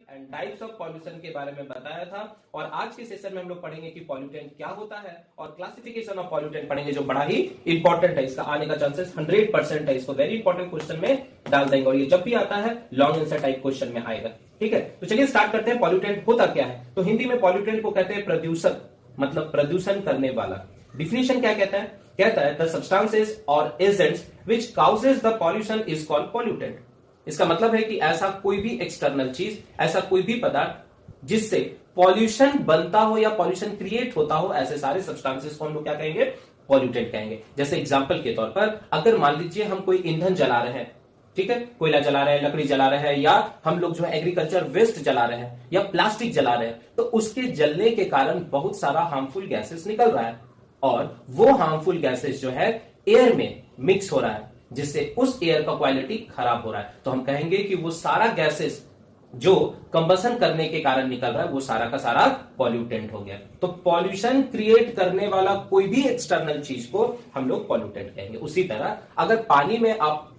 And types of pollution के बारे में बताया था। और आज के सेशन में हम लोग पढ़ेंगे कि पॉल्यूटेंट क्या होता है और क्लासिफिकेशन ऑफ पॉल्यूटेंट पढ़ेंगे, जो बड़ा ही इंपॉर्टेंट है। इसका आने का चांसेस 100% है। इसको वेरी इंपॉर्टेंट क्वेश्चन में डाल देंगे और ये जब भी आता है लॉन्ग आंसर टाइप क्वेश्चन में आएगा। ठीक है, तो चलिए स्टार्ट करते हैं। पॉल्यूटेंट होता क्या है? तो हिंदी में पॉल्यूटेंट को कहते हैं प्रदूषक, मतलब प्रदूषण करने वाला। डिफिनेशन क्या कहता है? कहता है द सब्सटेंसेस और agents which causes the pollution is called pollutant. इसका मतलब है कि ऐसा कोई भी एक्सटर्नल चीज, ऐसा कोई भी पदार्थ जिससे पॉल्यूशन बनता हो या पॉल्यूशन क्रिएट होता हो, ऐसे सारे सब्सटेंसेस को हम लोग क्या कहेंगे? पॉल्यूटेंट कहेंगे। जैसे एग्जांपल के तौर पर अगर मान लीजिए हम कोई ईंधन जला रहे हैं, ठीक है, कोयला जला रहे हैं, लकड़ी जला रहे हैं, या हम लोग जो है एग्रीकल्चर वेस्ट जला रहे हैं या प्लास्टिक जला रहे हैं, तो उसके जलने के कारण बहुत सारा हार्मफुल गैसेस निकल रहा है और वो हार्मफुल गैसेस जो है एयर में मिक्स हो रहा है, जिससे उस एयर का क्वालिटी खराब हो रहा है। तो हम कहेंगे कि वो सारा गैसेस जो कंबसन करने के कारण निकल रहा है वो सारा का सारा पॉल्यूटेंट हो गया। तो पॉल्यूशन क्रिएट करने वाला कोई भी एक्सटर्नल चीज को हम लोग पॉल्यूटेंट कहेंगे। उसी तरह अगर पानी में आप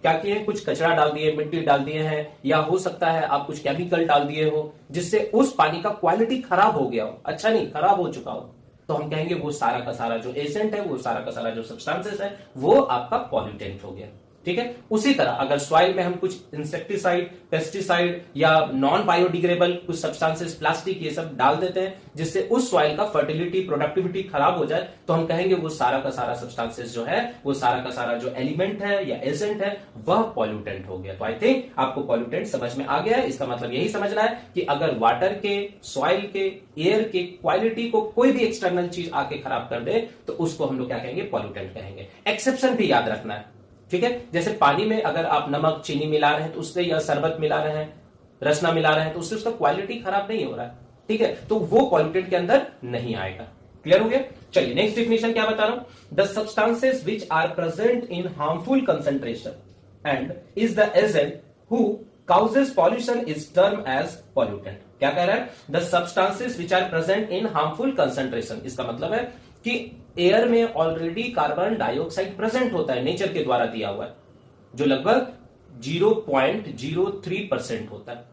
क्या किए, कुछ कचरा डाल दिए, मिट्टी डाल दिए हैं, या हो सकता है आप कुछ केमिकल डाल दिए हो जिससे उस पानी का क्वालिटी खराब हो गया हो, अच्छा नहीं खराब हो चुका हो, तो हम कहेंगे वो सारा का सारा जो एजेंट है, वो सारा का सारा जो सब्सटेंसेस है, वो आपका पॉल्यूटेंट हो गया। ठीक है, उसी तरह अगर सॉइल में हम कुछ इंसेक्टिसाइड, पेस्टिसाइड या नॉन बायोडिग्रेडेबल कुछ सब्सटेंसेस, प्लास्टिक, ये सब डाल देते हैं जिससे उस सॉइल का फर्टिलिटी, प्रोडक्टिविटी खराब हो जाए, तो हम कहेंगे वो सारा का सारा सब्सटेंसेस जो है, वो सारा का सारा जो एलिमेंट है या एजेंट है, वह पॉल्यूटेंट हो गया। तो आई थिंक आपको पॉल्यूटेंट समझ में आ गया है। इसका मतलब यही समझना है कि अगर वाटर के, सॉइल के, एयर के क्वालिटी को कोई भी एक्सटर्नल चीज आके खराब कर दे तो उसको हम लोग क्या कहेंगे? पॉल्यूटेंट कहेंगे। एक्सेप्शन भी याद रखना है, ठीक है। जैसे पानी में अगर आप नमक, चीनी मिला रहे हैं तो उससे, या शरबत मिला रहे हैं, रसना मिला रहे हैं, तो उससे उसका क्वालिटी खराब नहीं हो रहा है, ठीक है, तो वो पॉल्यूटेंट के अंदर नहीं आएगा। क्लियर हो गया? चलिए नेक्स्ट डिफिनेशन क्या बता रहा हूं। The substances which are present in harmful concentration and is the agent who causes pollution is termed as pollutant। क्या कह रहा है? The substances which are present in harmful concentration, इसका मतलब है कि एयर में ऑलरेडी कार्बन डाइऑक्साइड प्रेजेंट होता है, नेचर के द्वारा दिया हुआ है, जो लगभग 0.03% होता है।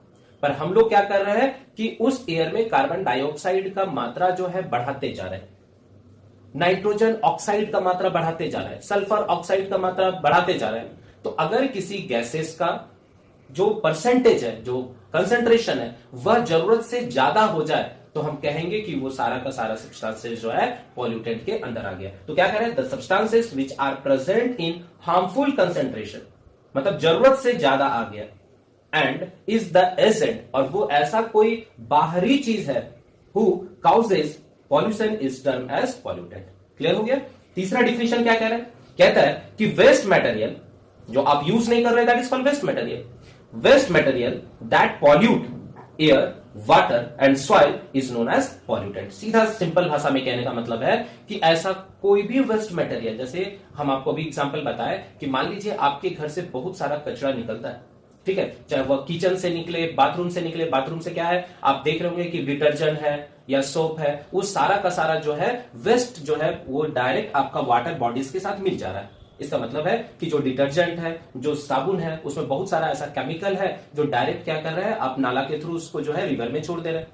पर हम लोग क्या कर रहे हैं कि उस एयर में कार्बन डाइऑक्साइड का मात्रा जो है बढ़ाते जा रहे हैं, नाइट्रोजन ऑक्साइड का मात्रा बढ़ाते जा रहा है, सल्फर ऑक्साइड का मात्रा बढ़ाते जा रहे हैं। तो अगर किसी गैसेस का जो परसेंटेज है, जो कंसेंट्रेशन है, वह जरूरत से ज्यादा हो जाए तो हम कहेंगे कि वो सारा का सारा सब्सटेंसेस जो है पॉल्यूटेंट के अंदर आ गया। तो क्या कह रहे हैं? The substances which are present in harmful concentration, मतलब जरूरत से ज्यादा आ गया, एंड इज द एजेंट, और वो ऐसा कोई बाहरी चीज है, who causes pollution is term as pollutant. Clear हो गया? तीसरा डिफिनेशन क्या कह रहा है? कहता है कि वेस्ट मटेरियल जो आप यूज नहीं कर रहे, that is called waste material. Waste material that pollute air, water and soil is known as pollutant. सीधा सिंपल भाषा में कहने का मतलब है कि ऐसा कोई भी वेस्ट मटेरियल, जैसे हम आपको भी एग्जांपल बताएं कि मान लीजिए आपके घर से बहुत सारा कचरा निकलता है, ठीक है, चाहे वह किचन से निकले, बाथरूम से निकले। बाथरूम से क्या है, आप देख रहे होंगे कि डिटर्जेंट है या सोप है, वो सारा का सारा जो है वेस्ट जो है वो डायरेक्ट आपका वाटर बॉडीज के साथ मिल जा रहा है। इसका मतलब है कि जो डिटर्जेंट है, जो साबुन है, उसमें बहुत सारा ऐसा केमिकल है जो डायरेक्ट क्या कर रहा है, आप नाला के थ्रू उसको जो है रिवर में छोड़ दे रहे हैं।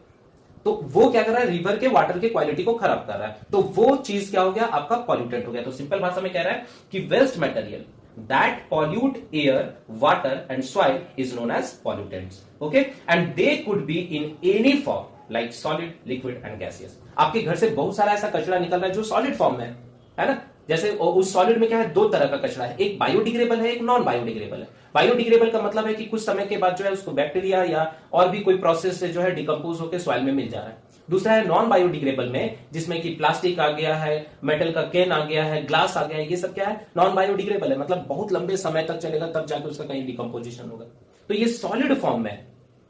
तो वो क्या कर रहा है? रिवर के वाटर के क्वालिटी को खराब कर रहा है। तो वो चीज क्या हो गया? आपका पॉल्यूटेंट हो गया। तो सिंपल भाषा में कह रहा है कि waste material that pollute air, water and soil is known as pollutants. Okay, and they could be in any form like solid, liquid and gaseous. आपके घर से बहुत सारा ऐसा कचरा निकल रहा है जो सॉलिड फॉर्म में है ना। जैसे उस सॉलिड में क्या है, दो तरह का कचरा है, एक बायोडिग्रेडेबल है, एक नॉन बायोडिग्रेडेबल है। बायोडिग्रेडेबल का मतलब है कि कुछ समय के बाद जो है उसको बैक्टीरिया या और भी कोई प्रोसेस से जो है डिकम्पोज होकर सॉइल में मिल जा रहा है। दूसरा है नॉन बायोडिग्रेडेबल में, जिसमें कि प्लास्टिक आ गया है, मेटल का कैन आ गया है, ग्लास आ गया है, ये सब क्या है? नॉन बायोडिग्रेडेबल है, मतलब बहुत लंबे समय तक चलेगा तब जाकर उसका कहीं डिकम्पोजिशन होगा। तो ये सॉलिड फॉर्म में।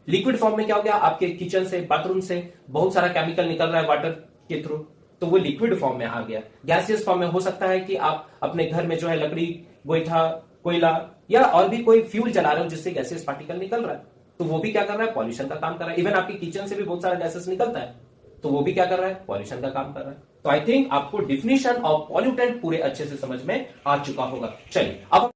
लिक्विड फॉर्म में क्या हो गया? आपके किचन से, बाथरूम से बहुत सारा केमिकल निकल रहा है वाटर के थ्रू, तो वो लिक्विड फॉर्म में आ गया। गैसियस फॉर्म में हो सकता है कि आप अपने घर में जो है लकड़ी, गोईठा, कोयला या और भी कोई फ्यूल जला रहे हो जिससे गैसियस पार्टिकल निकल रहा है, तो वो भी क्या कर रहा है? पॉल्यूशन का काम कर रहा है। इवन आपकी किचन से भी बहुत सारा गैसेस निकलता है, तो वो भी क्या कर रहा है? पॉल्यूशन का काम कर रहा है। तो आई थिंक आपको डिफिनेशन ऑफ पॉल्यूटेंट पूरे अच्छे से समझ में आ चुका होगा। चलिए अब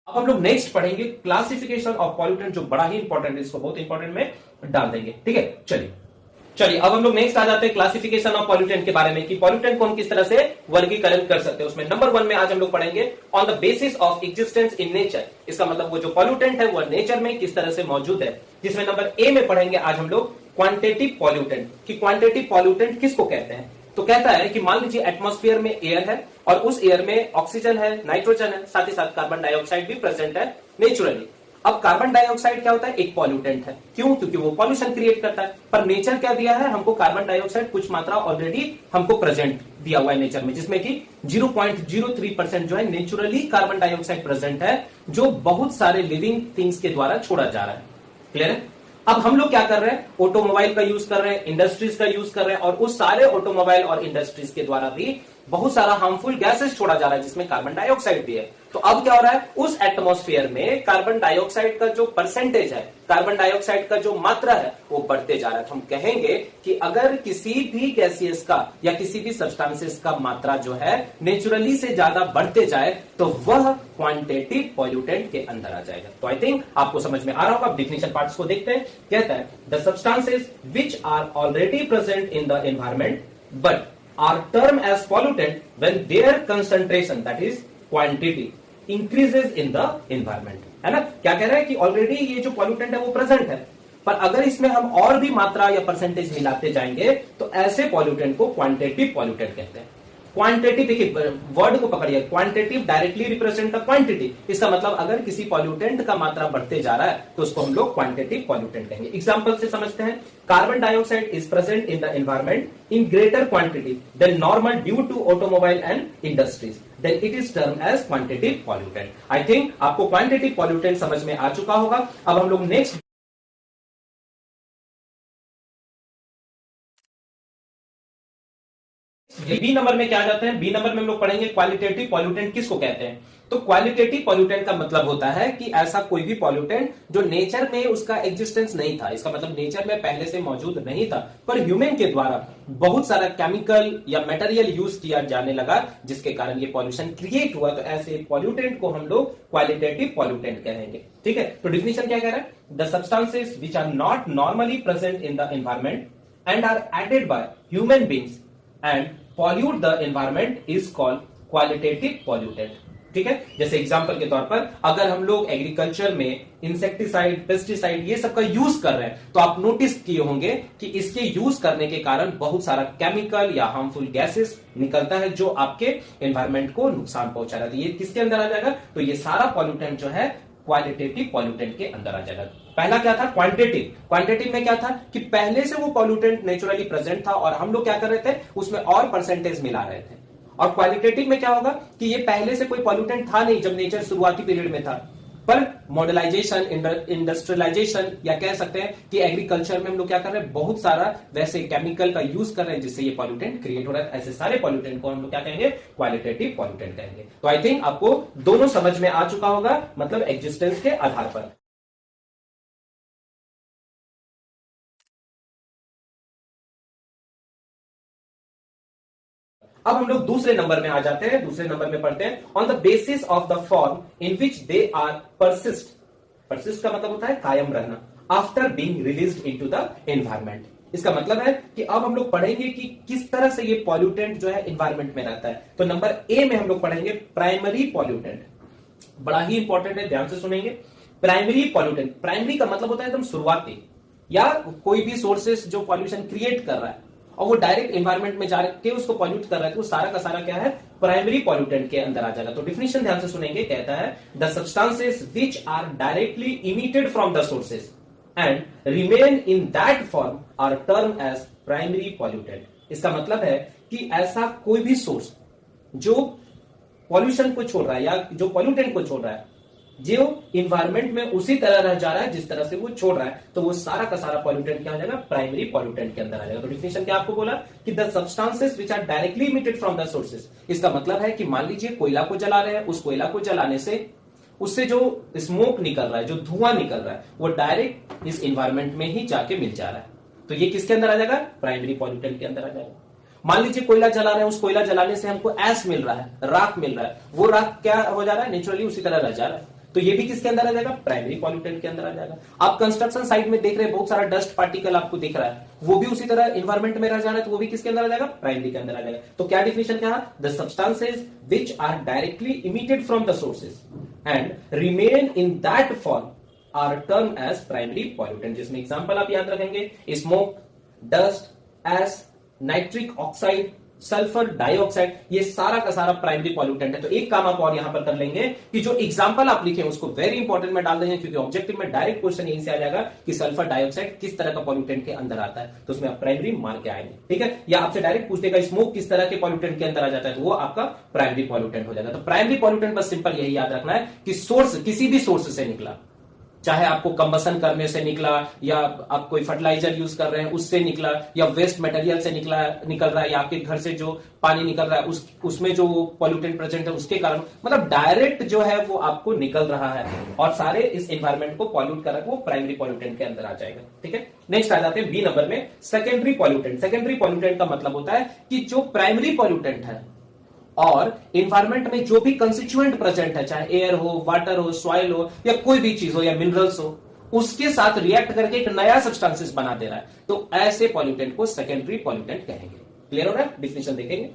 अब हम लोग नेक्स्ट पढ़ेंगे क्लासिफिकेशन ऑफ पॉल्यूटेंट, जो बड़ा ही इंपॉर्टेंट है, इसको बहुत इंपॉर्टेंट में डाल देंगे। ठीक है, चलिए अब हम लोग नेक्स्ट आ जाते हैं क्लासिफिकेशन ऑफ पॉल्यूटेंट के बारे में, कि पॉल्यूटेंट को हम किस तरह से वर्गीकरण कर सकते हैं। उसमें नंबर 1 में आज हम लोग पढ़ेंगे on the basis of existence in nature. इसका मतलब वो जो पॉल्यूटेंट है वो नेचर में किस तरह से मौजूद है। जिसमें नंबर ए में पढ़ेंगे आज हम लोग क्वांटिटेटिव पॉल्यूटेंट, कि क्वांटिटेटिव पॉल्यूटेंट किसको कहते हैं। तो कहता है कि मान लीजिए एटमॉस्फेयर में एयर है और उस एयर में ऑक्सीजन है, नाइट्रोजन है, साथ ही साथ कार्बन डाइऑक्साइड भी प्रेजेंट है नेचुरली। अब कार्बन डाइऑक्साइड क्या होता है, एक पॉल्यूटेंट है। क्यों? क्योंकि वो पॉल्यूशन क्रिएट करता है। पर नेचर क्या दिया है हमको, कार्बन डाइऑक्साइड कुछ मात्रा ऑलरेडी हमको प्रेजेंट दिया हुआ है नेचर में, जिसमें कि 0.03% जो है नेचुरली कार्बन डाइऑक्साइड प्रेजेंट है, जो बहुत सारे लिविंग थिंग्स के द्वारा छोड़ा जा रहा है। क्लियर है? अब हम लोग क्या कर रहे हैं, ऑटोमोबाइल का यूज कर रहे हैं, इंडस्ट्रीज का यूज कर रहे हैं, और उस सारे ऑटोमोबाइल और इंडस्ट्रीज के द्वारा भी बहुत सारा हार्मफुल गैसेस छोड़ा जा रहा है, जिसमें कार्बन डाइऑक्साइड भी है। तो अब क्या हो रहा है, उस एटमॉस्फेयर में कार्बन डाइऑक्साइड का जो परसेंटेज है, कार्बन डाइऑक्साइड का जो मात्रा है, वो बढ़ते जा रहा है। तो हम कहेंगे कि अगर किसी भी गैसियस का या किसी भी सब्सटेंसेस का मात्रा जो है नेचुरली से ज्यादा बढ़ते जाए, तो वह क्वांटिटेटिव पॉल्यूटेंट के अंदर आ जाएगा। तो आई थिंक आपको समझ में आ रहा होगा। डिफिनेशन पार्ट्स को देखते हैं। कहता है the substances which are already present in the environment but are termed as pollutant when their concentration, that is quantity, increases in the environment। है ना? क्या कह रहा है कि ऑलरेडी ये जो पॉल्यूटेंट है वो प्रेजेंट है, पर अगर इसमें हम और भी मात्रा या परसेंटेज मिलाते जाएंगे तो ऐसे पॉल्यूटेंट को क्वांटिटेटिव पॉल्यूटेंट कहते हैं। क्वांटिटी, देखिए वर्ड को पकड़िए, quantitative directly represent the quantity. इसका मतलब अगर किसी पॉल्यूटेंट का मात्रा बढ़ते जा रहा है तो उसको हम लोग क्वांटिटेटिव पॉल्यूटेंट कहेंगे। एग्जांपल से समझते हैं। Carbon dioxide is present in the environment in greater quantity than normal due to automobile and industries, then it is term as quantitative pollutant. I think आपको क्वांटिटेटिव पॉल्यूटेंट समझ में आ चुका होगा। अब हम लोग नेक्स्ट बी नंबर में क्या आ जाते हैं। बी नंबर में हम लोग पढ़ेंगे क्वालिटेटिव पॉल्यूटेंट किसको कहते हैं। तो क्वालिटेटिव पॉल्यूटेंट का मतलब होता है कि ऐसा कोई भी पॉल्यूटेंट जो नेचर में उसका एग्जिस्टेंस नहीं था, इसका मतलब नेचर में पहले से मौजूद नहीं था, पर ह्यूमन के द्वारा बहुत सारा केमिकल या मटेरियल यूज किया जाने लगा, जिसके कारण ये पॉल्यूशन क्रिएट हुआ। तो ऐसे पॉल्यूटेंट को हम लोग क्वालिटेटिव पॉल्यूटेंट कहेंगे। ठीक है, तो डिफिनेशन क्या कह रहा है, the substances which are not normally present in the environment and are added by human beings and pollute the environment is called qualitative pollutant। ठीक है, जैसे एग्जांपल के तौर पर अगर हम लोग एग्रीकल्चर में इंसेक्टिसाइड, पेस्टिसाइड ये सब का यूज कर रहे हैं, तो आप नोटिस किए होंगे कि इसके यूज करने के कारण बहुत सारा केमिकल या हार्मफुल गैसेस निकलता है, जो आपके एनवायरमेंट को नुकसान पहुंचा रहा है। ये किसके अंदर आ जाएगा, तो ये सारा पॉल्यूटेंट जो है क्वालिटेटिव पॉल्यूटेंट के अंदर आ जाएगा। पहला क्या था, क्वांटिटेटिव। क्वांटिटेटिव में क्या था कि पहले से वो पॉल्यूटेंट नेचुरली प्रेजेंट था और हम लोग क्या कर रहे थे, उसमें और परसेंटेज मिला रहे थे। और क्वालिटेटिव में क्या होगा कि ये पहले से कोई पॉल्यूटेंट था नहीं जब नेचर शुरुआती पीरियड में था, पर मॉडर्नाइजेशन, इंडस्ट्रियलाइजेशन या कह सकते हैं कि एग्रीकल्चर में हम लोग क्या कर रहे हैं, बहुत सारा वैसे केमिकल का यूज कर रहे हैं जिससे ये पॉल्यूटेंट क्रिएट हो रहा है। ऐसे सारे पॉल्यूटेंट को हम लोग क्या कहेंगे, क्वालिटेटिव पॉल्यूटेंट कहेंगे। तो आई थिंक आपको दोनों समझ में आ चुका होगा, मतलब एग्जिस्टेंस के आधार पर। अब हम लोग दूसरे नंबर में आ जाते हैं। दूसरे नंबर में पढ़ते हैं on the basis of the form in which they are persist. Persist का मतलब होता है कायम रहना, after being released into the environment. इसका मतलब है कि अब हम लोग पढ़ेंगे कि किस तरह से ये पॉल्यूटेंट जो है एनवायरमेंट में रहता है। तो नंबर ए में हम लोग पढ़ेंगे प्राइमरी पॉल्यूटेंट। बड़ा ही इंपॉर्टेंट है, ध्यान से सुनेंगे। प्राइमरी पॉल्यूटेंट, प्राइमरी का मतलब होता है एकदम शुरुआती, या कोई भी सोर्सेस जो पॉल्यूशन क्रिएट कर रहा है और वो डायरेक्ट एनवायरमेंट में जाके उसको पॉल्यूट कर रहा है, तो सारा का सारा क्या है, प्राइमरी पॉल्यूटेंट के अंदर आ जाएगा। तो डिफिनेशन ध्यान से सुनेंगे। कहता है the substances which are directly emitted from the sources and remain in that form are term as primary pollutant. इसका मतलब है कि ऐसा कोई भी सोर्स जो पॉल्यूशन को छोड़ रहा है या जो पॉल्यूटेंट को छोड़ रहा है, जो इन्वायरमेंट में उसी तरह रह जा रहा है जिस तरह से वो छोड़ रहा है, तो वो सारा का सारा पॉल्यूटेंट क्या हो जाएगा, प्राइमरी पॉल्यूटेंट के अंदर आ जाएगा। तो डिफिनेशन क्या आपको बोला कि the substances which are directly emitted from the sources. इसका मतलब है कि मान लीजिए कोयला को जला रहे हैं, उस कोयला को जलाने से उससे जो स्मोक निकल रहा है, जो धुआं निकल रहा है, वो डायरेक्ट इस इन्वायरमेंट में ही जाके मिल जा रहा है। तो ये किसके अंदर आ जाएगा, प्राइमरी पॉल्यूटेंट के अंदर आ जाएगा। मान लीजिए कोयला जला रहे हैं, उस कोयला जलाने से हमको ऐश मिल रहा है, राख मिल रहा है, वो राख क्या हो जा रहा है, नेचुरली उसी तरह रह जा रहा है। तो ये भी किसके अंदर आ जाएगा, प्राइमरी पॉल्यूटेंट के अंदर आ जाएगा। आप कंस्ट्रक्शन साइट में देख रहे हैं बहुत सारा डस्ट पार्टिकल आपको दिख रहा है, वो भी उसी तरह इन्वायरमेंट में रह जा रहा है, तो वो भी किसके अंदर आ जाएगा, प्राइमरी के अंदर आ जाएगा। तो क्या डिफिनेशन क्या है, the substances which are directly emitted from the sources and remain in that form are term as primary pollutant. जिसमें एग्जांपल आप याद रखेंगे, smoke, dust, ash, nitric oxide, sulphur dioxide, ये सारा का सारा प्राइमरी पॉल्यूटेंट है। तो एक काम आप और यहां पर कर लेंगे कि जो एग्जांपल आप लिखे उसको वेरी इंपॉर्टेंट में डाल देंगे, क्योंकि ऑब्जेक्टिव में डायरेक्ट क्वेश्चन यहीं से आ जाएगा कि सल्फर डाइऑक्साइड किस तरह का पॉल्यूटेंट के अंदर आता है, तो उसमें आप प्राइमरी मार के आएंगे, ठीक है। या आपसे डायरेक्ट पूछ देगा स्मोक किस तरह के पॉल्यूटेंट के अंदर आ जाता है, तो वो आपका प्राइमरी पॉल्यूटेंट हो जाएगा। तो प्राइमरी पॉल्यूटेंट बस सिंपल यही याद रखना है कि सोर्स किसी भी सोर्स से निकला, चाहे आपको कंबसन करने से निकला, या आप कोई फर्टिलाइजर यूज कर रहे हैं उससे निकला, या वेस्ट मटेरियल से निकल रहा है, या आपके घर से जो पानी निकल रहा है उसमें जो पॉल्यूटेंट प्रेजेंट है उसके कारण, मतलब डायरेक्ट जो है वो आपको निकल रहा है और सारे इस एनवायरमेंट को पॉल्यूट कर रहा है, वो प्राइमरी पॉल्यूटेंट के अंदर आ जाएगा, ठीक है। नेक्स्ट आ जाते हैं बी नंबर में, सेकेंडरी पॉल्यूटेंट। सेकेंडरी पॉल्यूटेंट का मतलब होता है कि जो प्राइमरी पॉल्यूटेंट है और इन्वायरमेंट में जो भी कंस्टिट्यूएंट प्रेजेंट है, चाहे एयर हो, वाटर हो, सॉइल हो, या कोई भी चीज हो, या मिनरल्स हो, उसके साथ रिएक्ट करके एक नया सब्सटेंसेस बना दे रहा है, तो ऐसे पॉल्यूटेंट को सेकेंडरी पॉल्यूटेंट कहेंगे। क्लियर हो रहा है, डिफिनेशन देखेंगे।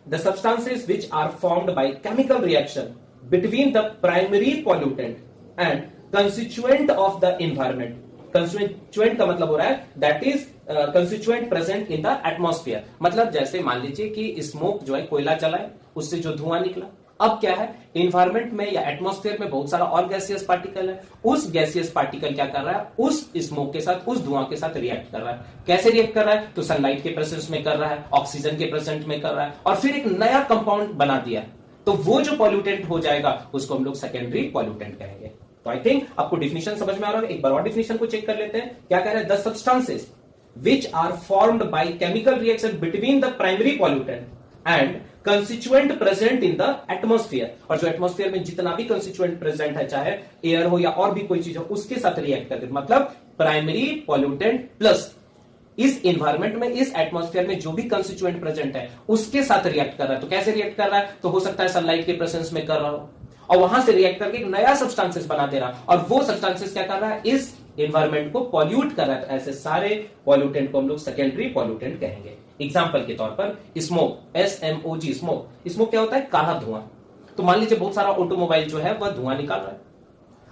The substances which are formed by chemical reaction between the primary pollutant and constituent of the environment. Constituent का मतलब हो रहा है that is constituent present in the atmosphere. मतलब जैसे मान लीजिए कि स्मोक जो है, कोयला जला है, उससे जो धुआं निकला, अब क्या है, इन्वायरमेंट में या एटमॉस्फेयर में बहुत सारा और गैसियस पार्टिकल है, उस गैसियस पार्टिकल क्या कर रहा है, उस स्मोक के साथ, उस धुआं के साथ रिएक्ट कर रहा है। कैसे रिएक्ट कर रहा है, तो सनलाइट के प्रेजेंस में कर रहा है, ऑक्सीजन के प्रेजेंस में कर रहा है, और फिर एक नया कंपाउंड बना दिया, तो वो जो पॉल्यूटेंट हो जाएगा उसको हम लोग सेकेंडरी पॉल्यूटेंट कहेंगे। तो आई थिंक आपको डिफिनेशन समझ में आ रहा है। एक बार और डिफिनेशन को चेक कर लेते हैं, क्या कह रहे हैं, the substances which are formed by chemical reaction between the primary pollutant and constituent present in the atmosphere। और जो एटमॉस्फेयर में जितना भी कंस्टिट्यूएंट प्रेजेंट है, चाहे एयर हो या और भी कोई चीज हो, उसके साथ रिएक्ट करते, मतलब प्राइमरी पॉल्यूटेंट प्लस इस एनवायरमेंट में, इस एटमॉस्फेयर में जो भी कंस्टिट्यूएंट प्रेजेंट है उसके साथ रिएक्ट कर रहा है। तो कैसे रिएक्ट कर रहा है, तो हो सकता है सनलाइट के प्रेजेंस में कर रहा हो, और वहां से रिएक्ट करके एक नया सब्सटेंसेस बना दे रहा, और वो सब्सटेंसेस क्या कर रहा है, इस एनवायरमेंट को पॉल्यूट कर रहा है। तो ऐसे सारे पॉल्यूटेंट को हम लोग सेकेंडरी पॉल्यूटेंट कहेंगे। एग्जांपल के तौर पर स्मोक, SMOG, स्मोक। स्मोक क्या होता है, काला धुआं। तो मान लीजिए बहुत सारा ऑटोमोबाइल जो है वह धुआं निकाल रहा है,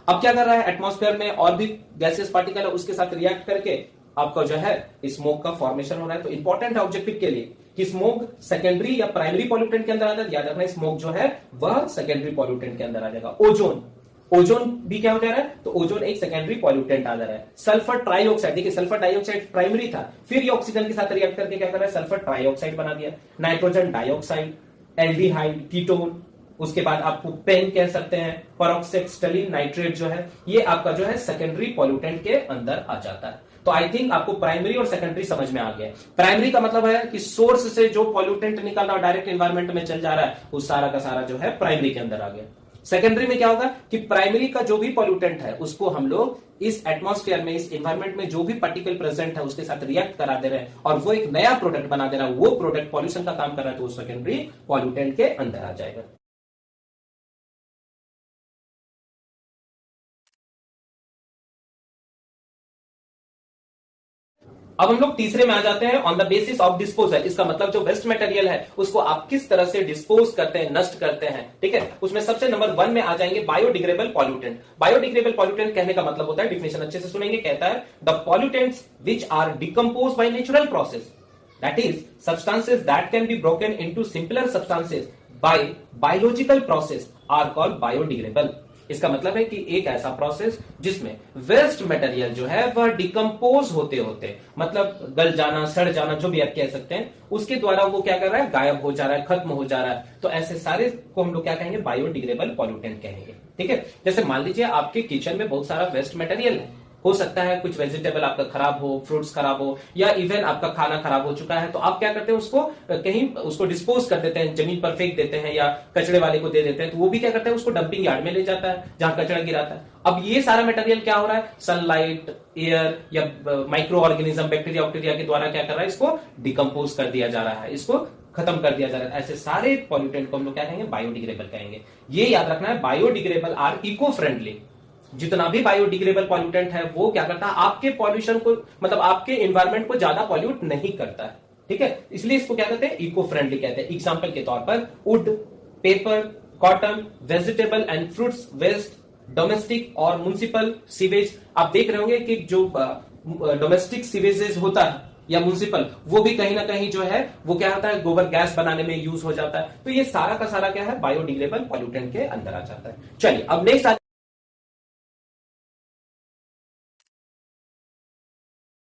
अब क्या कर रहा है, एटमॉस्फेयर में और भी गैसेस पार्टिकल है, उसके साथ रिएक्ट करके आपका जो है स्मोक का फॉर्मेशन हो रहा है। तो इंपॉर्टेंट है ऑब्जेक्टिव के लिए कि स्मोक सेकेंडरी या प्राइमरी पॉल्यूटेंट के अंदर आता है। याद रखना, स्मोक जो है वह सेकेंडरी पॉल्यूटेंट के अंदर आ जाएगा। ओजोन भी क्या हो जा रहा है, तो ओजोन एक सेकेंडरी पॉल्यूटेंट आ जा रहा है। सल्फर ट्राइऑक्साइड, देखिए सल्फर डाइऑक्साइड प्राइमरी था, फिर ये ऑक्सीजन के साथ रिएक्ट करके क्या कर रहा है, सल्फर ट्राइऑक्साइड बना दिया। नाइट्रोजन डाइऑक्साइड, एल्डिहाइड, कीटोन, उसके बाद आपको पेन कह सकते हैं, पेरोक्सीस्टाइल नाइट्रेट जो है, ये आपका जो है सेकेंडरी पॉल्यूटेंट के अंदर आ जाता है। तो आई थिंक आपको प्राइमरी और सेकेंडरी समझ में आ गया। प्राइमरी का मतलब है कि सोर्स से जो पॉल्यूटेंट निकल रहा है डायरेक्ट एनवायरमेंट में चल जा रहा है, वो सारा का सारा जो है प्राइमरी के अंदर आ गया। सेकेंडरी में क्या होगा कि प्राइमरी का जो भी पॉल्यूटेंट है उसको हम लोग इस एटमॉस्फेयर में, इस एनवायरमेंट में जो भी पार्टिकल प्रेजेंट है उसके साथ रिएक्ट करा दे रहे हैं, और वो एक नया प्रोडक्ट बना दे रहा है, वो प्रोडक्ट पॉल्यूशन का काम कर रहा है, तो वो सेकेंडरी पॉल्यूटेंट के अंदर आ जाएगा। अब हम लोग तीसरे में आ जाते हैं, on the basis of disposal. इसका मतलब जो वेस्ट मटेरियल है उसको आप किस तरह से डिस्पोज करते हैं, नष्ट करते हैं, ठीक है। उसमें सबसे नंबर 1 में आ जाएंगे बायोडिग्रेडेबल पॉल्यूटेंट। बायोडिग्रेडेबल पॉल्यूटेंट कहने का मतलब होता है, डिफिनेशन अच्छे से सुनेंगे, कहता है the pollutants which are decompose by natural process, that is substances that can be broken into simpler substances by biological process are called biodegradable. इसका मतलब है कि एक ऐसा प्रोसेस जिसमें वेस्ट मटेरियल जो है वह डिकम्पोज होते होते, मतलब गल जाना, सड़ जाना, जो भी आप कह सकते हैं, उसके द्वारा वो क्या कर रहा है, गायब हो जा रहा है, खत्म हो जा रहा है। तो ऐसे सारे को हम लोग क्या कहेंगे, बायोडिग्रेडेबल पॉल्यूटेंट कहेंगे, ठीक है। जैसे मान लीजिए आपके किचन में बहुत सारा वेस्ट मटेरियल है, हो सकता है कुछ वेजिटेबल आपका खराब हो, फ्रूट्स खराब हो, या इवन आपका खाना खराब हो चुका है, तो आप क्या करते हैं, उसको कहीं उसको डिस्पोज कर देते हैं, जमीन पर फेंक देते हैं या कचड़े वाले को दे देते हैं, तो वो भी क्या करता है, उसको डंपिंग यार्ड में ले जाता है जहां कचरा गिराता है। अब ये सारा मटेरियल क्या हो रहा है, सनलाइट, एयर या माइक्रो ऑर्गेनिज्म, बैक्टीरिया के द्वारा क्या कर रहा है, इसको डिकम्पोज कर दिया जा रहा है, इसको खत्म कर दिया जा रहा है, ऐसे सारे पॉल्यूटेंट को हम लोग क्या कहेंगे, बायोडिग्रेडेबल कहेंगे। ये याद रखना है, बायोडिग्रेडेबल आर इको फ्रेंडली। जितना भी बायोडिग्रेडेबल पॉल्यूटेंट है वो क्या करता है, आपके पॉल्यूशन को, मतलब आपके एनवायरमेंट को ज्यादा पॉल्यूट नहीं करता है, ठीक है, इसलिए इसको क्या कहते हैं, इको फ्रेंडली कहते हैं। एग्जांपल के तौर पर wood, paper, cotton, vegetable and fruits waste, domestic और म्युनिसिपल सीवेज। आप देख रहे होंगे कि जो डोमेस्टिक सीवेजेस होता है या म्युनिसिपल, वो भी कहीं ना कहीं जो है वो क्या होता है, गोबर गैस बनाने में यूज हो जाता है। तो ये सारा का सारा क्या है, बायोडिग्रेडेबल पॉल्यूटेंट के अंदर आ जाता है। चलिए अब नेक्स्ट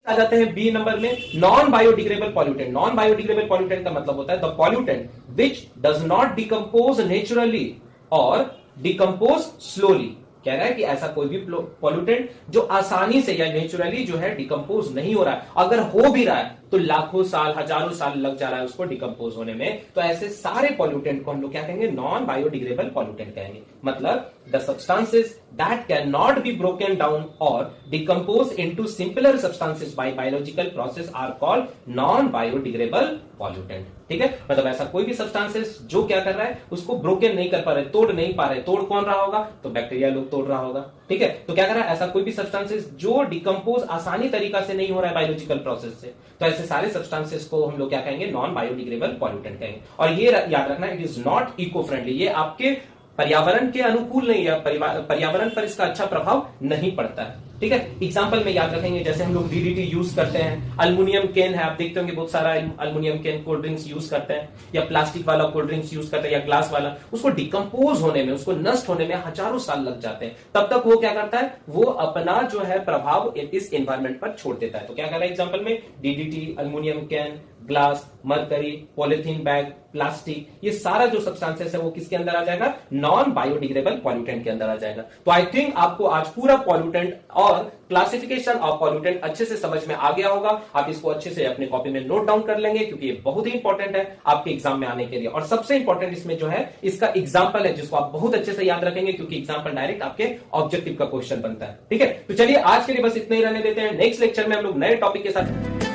आ जाते हैं बी नंबर में, non biodegradable pollutant. Non biodegradable pollutant का मतलब होता है the pollutant which does not decompose naturally और डिकम्पोज स्लोली। कह रहा है कि ऐसा कोई भी पॉल्यूटेंट जो आसानी से या नेचुरली जो है डिकम्पोज नहीं हो रहा है, अगर हो भी रहा है तो लाखों साल, हजारों साल लग जा रहा है उसको डिकम्पोज होने में, तो ऐसे सारे पॉल्यूटेंट को हम लोग क्या कहेंगे, नॉन बायोडिग्रेडेबल पॉल्यूटेंट कहेंगे। मतलब the substances that can not be broken down और decompose into simpler substances by biological process are called non biodegradable pollutant. ठीक है, मतलब ऐसा कोई भी सब्सटेंसेस जो क्या कर रहा है, उसको ब्रोकन नहीं कर पा रहे, तोड़ नहीं पा रहे। तोड़ कौन रहा होगा, तो बैक्टीरिया लोग तोड़ रहा होगा। ठीक है, तो क्या कर रहा है, ऐसा कोई भी सब्सटेंसेस जो डिकम्पोज आसानी तरीका से नहीं हो रहा है बायोलॉजिकल प्रोसेस से, तो ऐसे सारे सब्सटेंसेस को हम लोग क्या कहेंगे, नॉन बायोडिग्रेडेबल पॉल्यूटेंट कहेंगे। और ये याद रखना, it is not eco friendly, ये आपके पर्यावरण के अनुकूल नहीं है, पर्यावरण पर इसका अच्छा प्रभाव नहीं पड़ता है। ठीक है, एग्जांपल में याद रखेंगे, जैसे हम लोग डीडीटी यूज करते हैं, अल्युमिनियम कैन है, आप देखते होंगे बहुत सारा aluminium can cold drinks use करते हैं, या प्लास्टिक वाला कोल्ड ड्रिंक्स यूज करते हैं, या ग्लास वाला, उसको डिकम्पोज होने में, उसको नष्ट होने में हजारों साल लग जाते हैं। तब तक वो क्या करता है, वो अपना जो है प्रभाव इस एनवायरमेंट पर छोड़ देता है। तो क्या कर रहा है एग्जाम्पल में, DDT, aluminium can, glass, mercury, polythene bag, plastic, ये सारा जो सब्सटेंसेस है वो किसके अंदर आ जाएगा, नॉन बायोडिग्रेडेबल पॉल्यूटेंट के अंदर आ जाएगा। तो आई थिंक आपको आज पूरा पॉल्यूटेंट और क्लासिफिकेशन ऑफ पॉल्यूटेंट अच्छे से समझ में आ गया होगा। आप इसको अच्छे से अपने कॉपी में नोट डाउन कर लेंगे, क्योंकि ये बहुत ही इंपॉर्टेंट है आपके एग्जाम में आने के लिए। और सबसे इंपॉर्टेंट इसमें जो है इसका एग्जाम्पल है, जिसको आप बहुत अच्छे से याद रखेंगे, क्योंकि एग्जाम्पल डायरेक्ट आपके ऑब्जेक्टिव का क्वेश्चन बनता है। ठीक है, तो चलिए आज के लिए बस इतना ही रहने देते हैं। नेक्स्ट लेक्चर में हम लोग नए टॉपिक के साथ